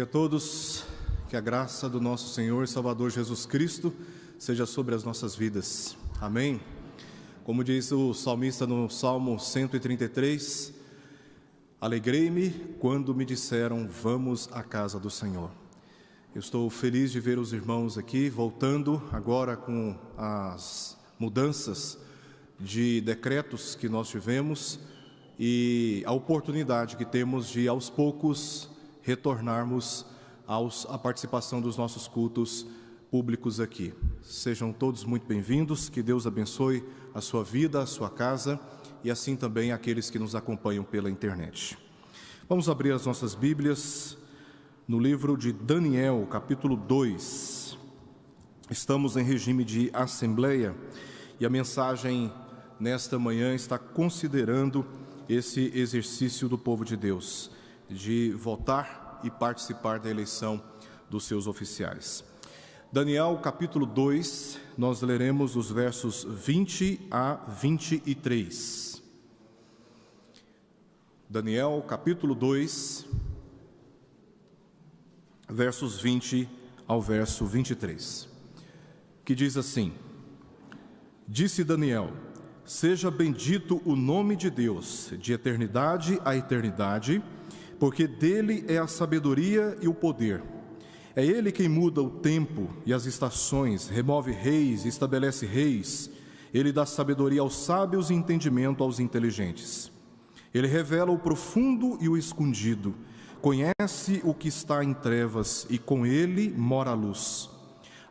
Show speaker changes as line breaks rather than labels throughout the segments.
a todos, que a graça do nosso Senhor e Salvador Jesus Cristo seja sobre as nossas vidas. Amém? Como diz o salmista no Salmo 133, alegrei-me quando me disseram, vamos à casa do Senhor. Eu estou feliz de ver os irmãos aqui, voltando agora com as mudanças de decretos que nós tivemos e a oportunidade que temos de, aos poucos, retornarmos à participação dos nossos cultos públicos aqui. Sejam todos muito bem-vindos, que Deus abençoe a sua vida, a sua casa e assim também aqueles que nos acompanham pela internet. Vamos abrir as nossas Bíblias no livro de Daniel, capítulo 2. Estamos em regime de assembleia e a mensagem nesta manhã está considerando esse exercício do povo de Deus, de votar e participar da eleição dos seus oficiais. Daniel, capítulo 2, nós leremos os versos 20 a 23. Daniel, capítulo 2, versos 20 ao verso 23, que diz assim: Disse Daniel, seja bendito o nome de Deus, de eternidade a eternidade, porque dele é a sabedoria e o poder. É ele quem muda o tempo e as estações, remove reis e estabelece reis. Ele dá sabedoria aos sábios e entendimento aos inteligentes. Ele revela o profundo e o escondido, conhece o que está em trevas e com ele mora a luz.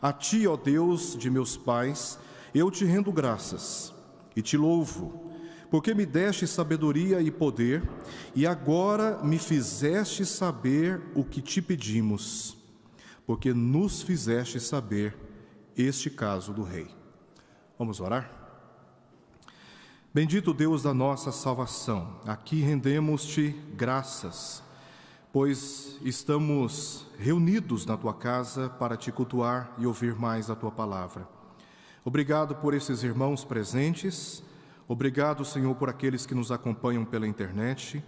A ti, ó Deus de meus pais, eu te rendo graças e te louvo, porque me deste sabedoria e poder, e agora me fizeste saber o que te pedimos, porque nos fizeste saber este caso do rei. Vamos orar? Bendito Deus da nossa salvação, aqui rendemos-te graças, pois estamos reunidos na tua casa para te cultuar e ouvir mais a tua palavra. Obrigado por esses irmãos presentes. Obrigado, Senhor, por aqueles que nos acompanham pela internet.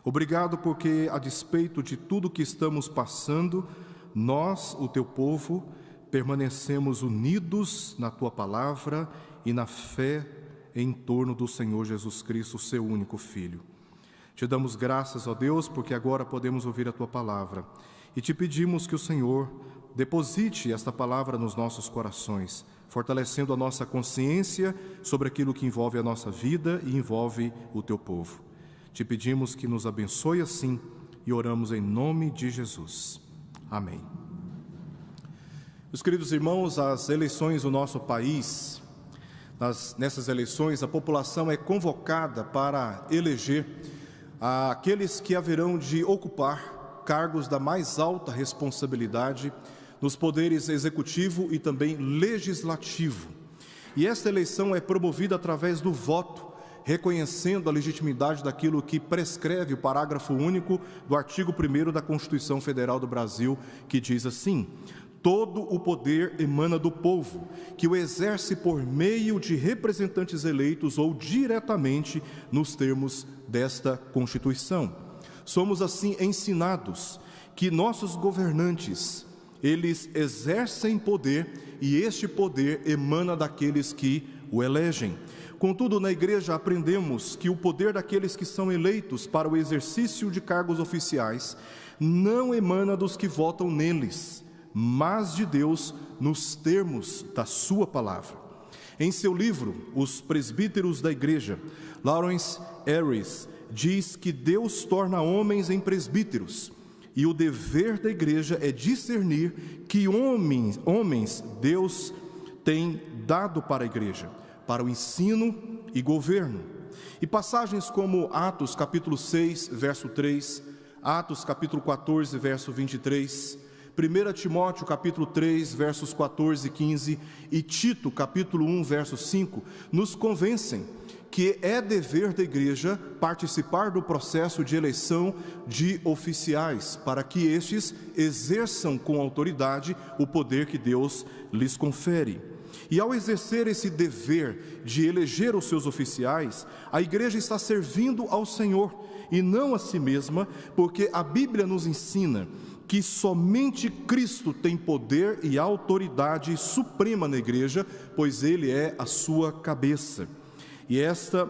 Obrigado porque, a despeito de tudo que estamos passando, nós, o teu povo, permanecemos unidos na tua palavra e na fé em torno do Senhor Jesus Cristo, seu único Filho. Te damos graças, ó Deus, porque agora podemos ouvir a tua palavra. E te pedimos que o Senhor deposite esta palavra nos nossos corações, fortalecendo a nossa consciência sobre aquilo que envolve a nossa vida e envolve o teu povo. Te pedimos que nos abençoe assim e oramos em nome de Jesus. Amém. Meus queridos irmãos, as eleições do nosso país, nessas eleições a população é convocada para eleger aqueles que haverão de ocupar cargos da mais alta responsabilidade nos poderes executivo e também legislativo. E esta eleição é promovida através do voto, reconhecendo a legitimidade daquilo que prescreve o parágrafo único do artigo 1º da Constituição Federal do Brasil, que diz assim: todo o poder emana do povo, que o exerce por meio de representantes eleitos ou diretamente nos termos desta Constituição. Somos assim ensinados que nossos governantes, eles exercem poder e este poder emana daqueles que o elegem. Contudo, na igreja aprendemos que o poder daqueles que são eleitos para o exercício de cargos oficiais não emana dos que votam neles, mas de Deus nos termos da sua palavra. Em seu livro, Os Presbíteros da Igreja, Lawrence Harris diz que Deus torna homens em presbíteros, e o dever da igreja é discernir que homens Deus tem dado para a igreja, para o ensino e governo. E passagens como Atos capítulo 6, verso 3, Atos capítulo 14, verso 23, 1 Timóteo capítulo 3, versos 14 e 15 e Tito capítulo 1, verso 5, nos convencem que é dever da igreja participar do processo de eleição de oficiais, para que estes exerçam com autoridade o poder que Deus lhes confere. E ao exercer esse dever de eleger os seus oficiais, a igreja está servindo ao Senhor e não a si mesma, porque a Bíblia nos ensina que somente Cristo tem poder e autoridade suprema na igreja, pois Ele é a sua cabeça. E essa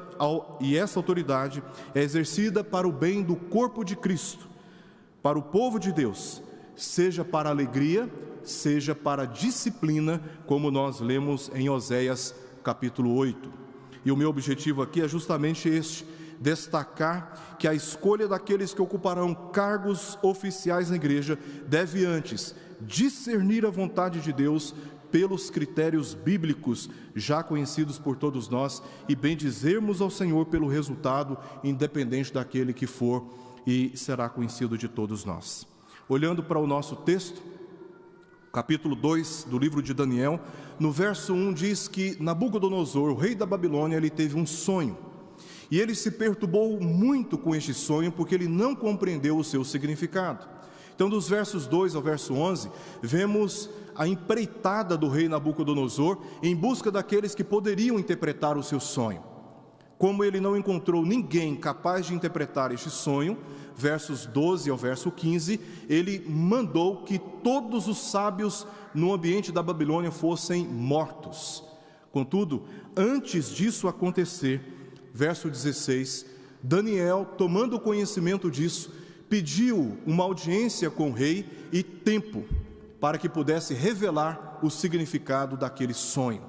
autoridade é exercida para o bem do corpo de Cristo, para o povo de Deus, seja para alegria, seja para disciplina, como nós lemos em Oséias capítulo 8. E o meu objetivo aqui é justamente este: destacar que a escolha daqueles que ocuparão cargos oficiais na igreja deve antes discernir a vontade de Deus pelos critérios bíblicos já conhecidos por todos nós e bendizermos ao Senhor pelo resultado, independente daquele que for e será conhecido de todos nós. Olhando para o nosso texto, capítulo 2 do livro de Daniel, no verso 1 diz que Nabucodonosor, o rei da Babilônia, ele teve um sonho. E ele se perturbou muito com este sonho, porque ele não compreendeu o seu significado. Então, dos versos 2 ao verso 11, vemos a empreitada do rei Nabucodonosor em busca daqueles que poderiam interpretar o seu sonho. Como ele não encontrou ninguém capaz de interpretar este sonho, versos 12 ao verso 15, ele mandou que todos os sábios no ambiente da Babilônia fossem mortos. Contudo, antes disso acontecer, verso 16, Daniel, tomando conhecimento disso, pediu uma audiência com o rei e tempo para que pudesse revelar o significado daquele sonho.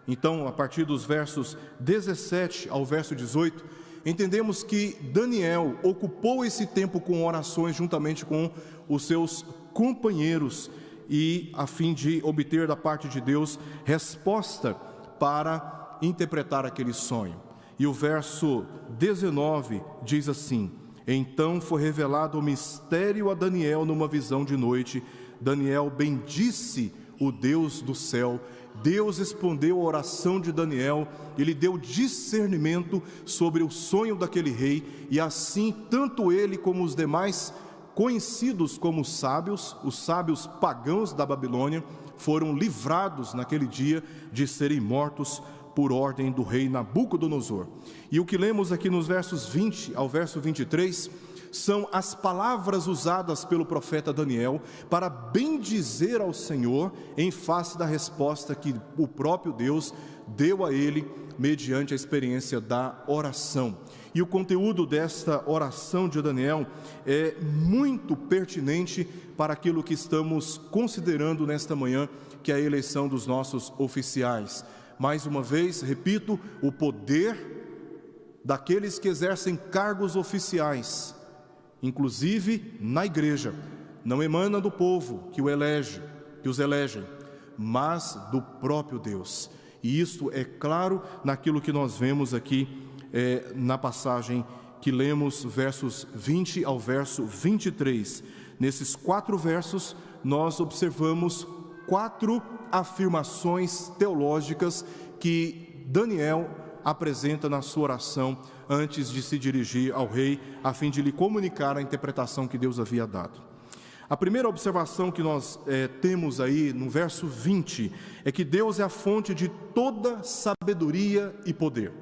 Então, a partir dos versos 17 ao verso 18, entendemos que Daniel ocupou esse tempo com orações juntamente com os seus companheiros e a fim de obter da parte de Deus resposta para interpretar aquele sonho. E o verso 19 diz assim: então foi revelado o mistério a Daniel numa visão de noite. Daniel bendisse o Deus do céu. Deus respondeu a oração de Daniel, ele deu discernimento sobre o sonho daquele rei, e assim tanto ele como os demais conhecidos como sábios, os sábios pagãos da Babilônia, foram livrados naquele dia de serem mortos por ordem do rei Nabucodonosor. E o que lemos aqui nos versos 20 ao verso 23 são as palavras usadas pelo profeta Daniel para bendizer ao Senhor em face da resposta que o próprio Deus deu a ele mediante a experiência da oração. E o conteúdo desta oração de Daniel é muito pertinente para aquilo que estamos considerando nesta manhã, que é a eleição dos nossos oficiais. Mais uma vez, repito, o poder daqueles que exercem cargos oficiais, inclusive na igreja, não emana do povo que os elegem, mas do próprio Deus. E isso é claro naquilo que nós vemos aqui na passagem que lemos, versos 20 ao verso 23. Nesses 4 versos, nós observamos 4 afirmações teológicas que Daniel apresenta na sua oração antes de se dirigir ao rei, a fim de lhe comunicar a interpretação que Deus havia dado. A primeira observação que nós temos aí no verso 20 é que Deus é a fonte de toda sabedoria e poder.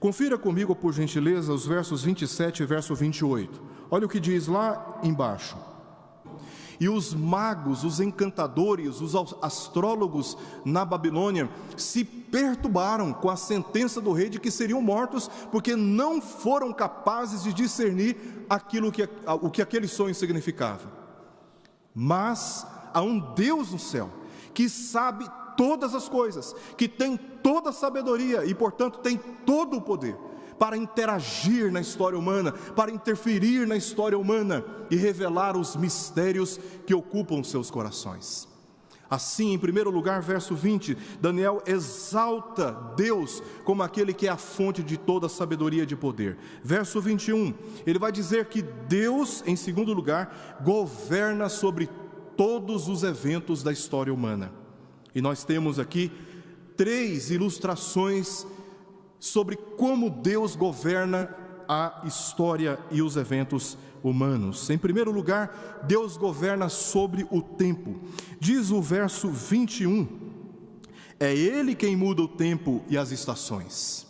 Confira comigo, por gentileza, os versos 27 e verso 28. Olha o que diz lá embaixo: e os magos, os encantadores, os astrólogos na Babilônia se perturbaram com a sentença do rei de que seriam mortos, porque não foram capazes de discernir o que aquele sonho significava. Mas há um Deus no céu que sabe todas as coisas, que tem toda a sabedoria e, portanto, tem todo o poder para interagir na história humana, para interferir na história humana e revelar os mistérios que ocupam seus corações. Assim, em primeiro lugar, verso 20, Daniel exalta Deus como aquele que é a fonte de toda sabedoria e poder. Verso 21, ele vai dizer que Deus, em segundo lugar, governa sobre todos os eventos da história humana. E nós temos aqui 3 ilustrações sobre como Deus governa a história e os eventos humanos. Em primeiro lugar, Deus governa sobre o tempo. Diz o verso 21, é Ele quem muda o tempo e as estações.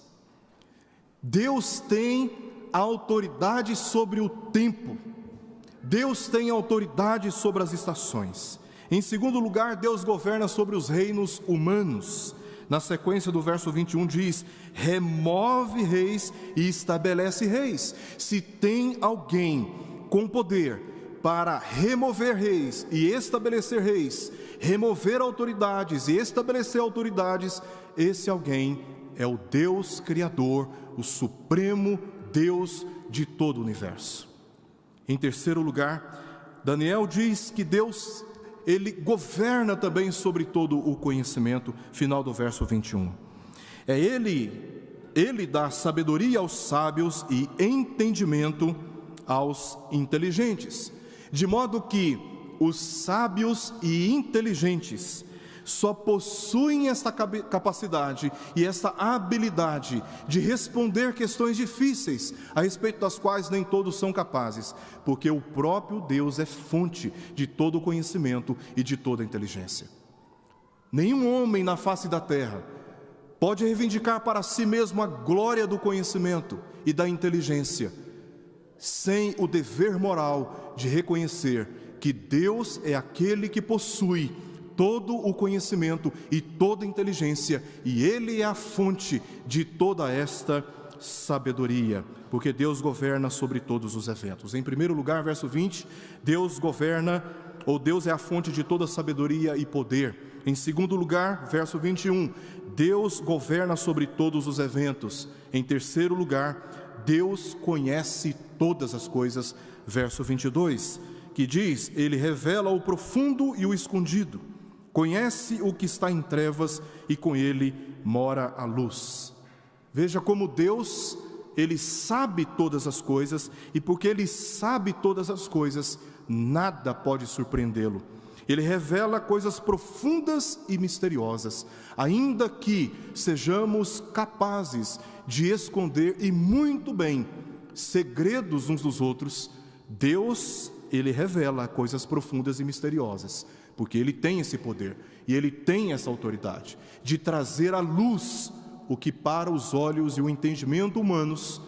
Deus tem autoridade sobre o tempo. Deus tem autoridade sobre as estações. Em segundo lugar, Deus governa sobre os reinos humanos. Na sequência do verso 21 diz: remove reis e estabelece reis. Se tem alguém com poder para remover reis e estabelecer reis, remover autoridades e estabelecer autoridades, esse alguém é o Deus Criador, o supremo Deus de todo o universo. Em terceiro lugar, Daniel diz que Deus, Ele governa também sobre todo o conhecimento, final do verso 21. Ele dá sabedoria aos sábios e entendimento aos inteligentes, de modo que os sábios e inteligentes só possuem esta capacidade e esta habilidade de responder questões difíceis, a respeito das quais nem todos são capazes, porque o próprio Deus é fonte de todo o conhecimento e de toda a inteligência. Nenhum homem na face da terra pode reivindicar para si mesmo a glória do conhecimento e da inteligência, sem o dever moral de reconhecer que Deus é aquele que possui todo o conhecimento e toda a inteligência, e Ele é a fonte de toda esta sabedoria, porque Deus governa sobre todos os eventos. Em primeiro lugar, verso 20, Deus governa, ou Deus é a fonte de toda sabedoria e poder. Em segundo lugar, verso 21, Deus governa sobre todos os eventos. Em terceiro lugar, Deus conhece todas as coisas, verso 22, que diz: Ele revela o profundo e o escondido, conhece o que está em trevas e com Ele mora a luz. Veja como Deus, Ele sabe todas as coisas, e porque Ele sabe todas as coisas, nada pode surpreendê-lo. Ele revela coisas profundas e misteriosas, ainda que sejamos capazes de esconder, e muito bem, segredos uns dos outros. Deus, Ele revela coisas profundas e misteriosas, porque Ele tem esse poder, e Ele tem essa autoridade de trazer à luz o que para os olhos e o entendimento humanos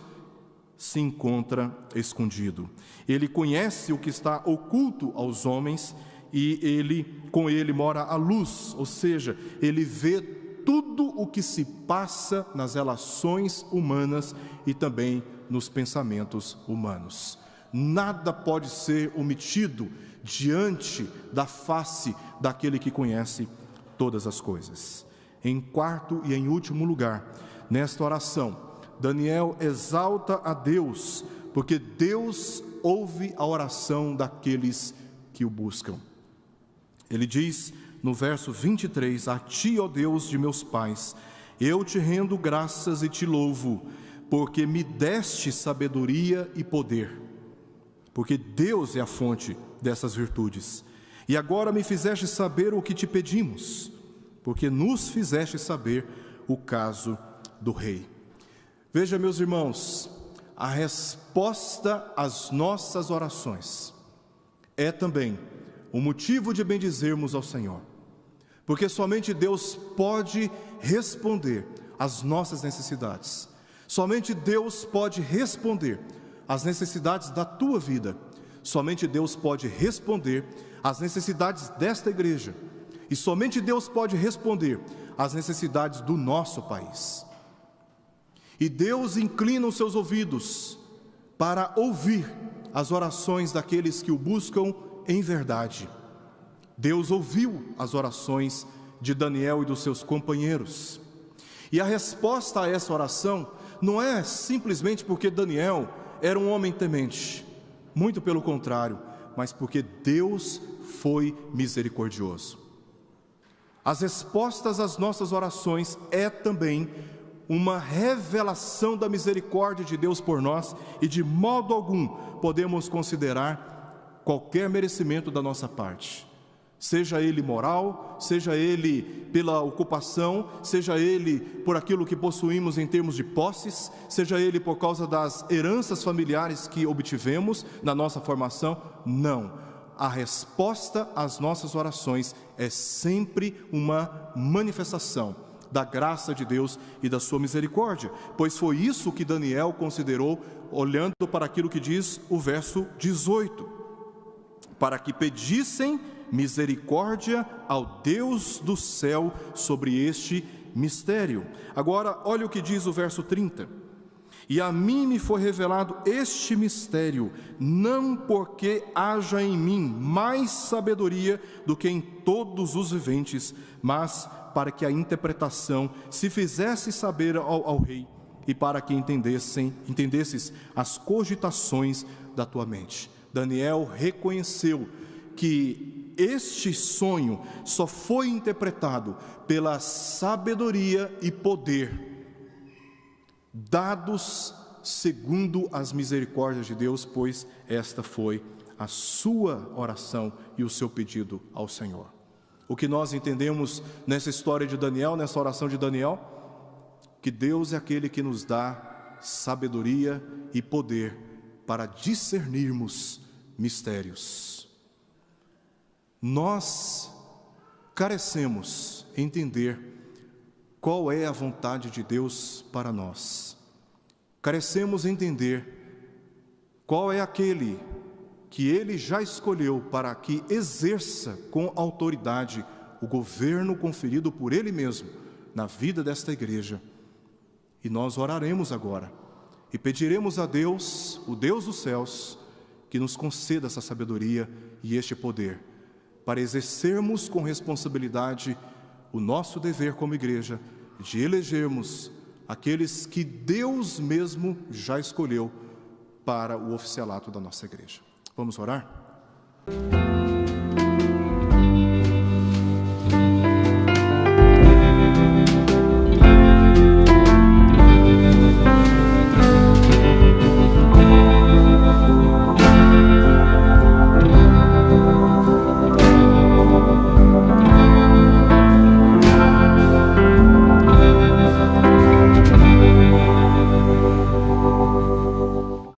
se encontra escondido. Ele conhece o que está oculto aos homens, e com Ele mora a luz, ou seja, Ele vê tudo o que se passa nas relações humanas e também nos pensamentos humanos. Nada pode ser omitido diante da face daquele que conhece todas as coisas. Em quarto e em último lugar, nesta oração, Daniel exalta a Deus, porque Deus ouve a oração daqueles que o buscam. Ele diz no verso 23, a Ti, ó Deus de meus pais, eu te rendo graças e te louvo, porque me deste sabedoria e poder, porque Deus é a fonte dessas virtudes. E agora me fizeste saber o que te pedimos, porque nos fizeste saber o caso do rei. Veja, meus irmãos, a resposta às nossas orações é também o motivo de bendizermos ao Senhor, porque somente Deus pode responder às nossas necessidades. Somente Deus pode responder às necessidades da tua vida. Somente Deus pode responder às necessidades desta igreja. E somente Deus pode responder às necessidades do nosso país. E Deus inclina os seus ouvidos para ouvir as orações daqueles que o buscam em verdade. Deus ouviu as orações de Daniel e dos seus companheiros. E a resposta a essa oração não é simplesmente porque Daniel era um homem temente, muito pelo contrário, mas porque Deus foi misericordioso. As respostas às nossas orações é também uma revelação da misericórdia de Deus por nós, e de modo algum podemos considerar qualquer merecimento da nossa parte, seja ele moral, seja ele pela ocupação, seja ele por aquilo que possuímos em termos de posses, seja ele por causa das heranças familiares que obtivemos na nossa formação. Não, a resposta às nossas orações é sempre uma manifestação da graça de Deus e da sua misericórdia, pois foi isso que Daniel considerou, olhando para aquilo que diz o verso 18. para que pedissem misericórdia ao Deus do céu sobre este mistério. Agora, olha o que diz o verso 30. E a mim me foi revelado este mistério, não porque haja em mim mais sabedoria do que em todos os viventes, mas para que a interpretação se fizesse saber ao rei, e para que entendesses as cogitações da tua mente. Daniel reconheceu que este sonho só foi interpretado pela sabedoria e poder dados segundo as misericórdias de Deus, pois esta foi a sua oração e o seu pedido ao Senhor. O que nós entendemos nessa história de Daniel, nessa oração de Daniel, que Deus é aquele que nos dá sabedoria e poder para discernirmos mistérios. Nós carecemos entender qual é a vontade de Deus para nós. Carecemos entender qual é aquele que Ele já escolheu para que exerça com autoridade o governo conferido por Ele mesmo na vida desta igreja. E nós oraremos agora e pediremos a Deus, o Deus dos céus, que nos conceda essa sabedoria e este poder, para exercermos com responsabilidade o nosso dever como igreja, de elegermos aqueles que Deus mesmo já escolheu para o oficialato da nossa igreja. Vamos orar?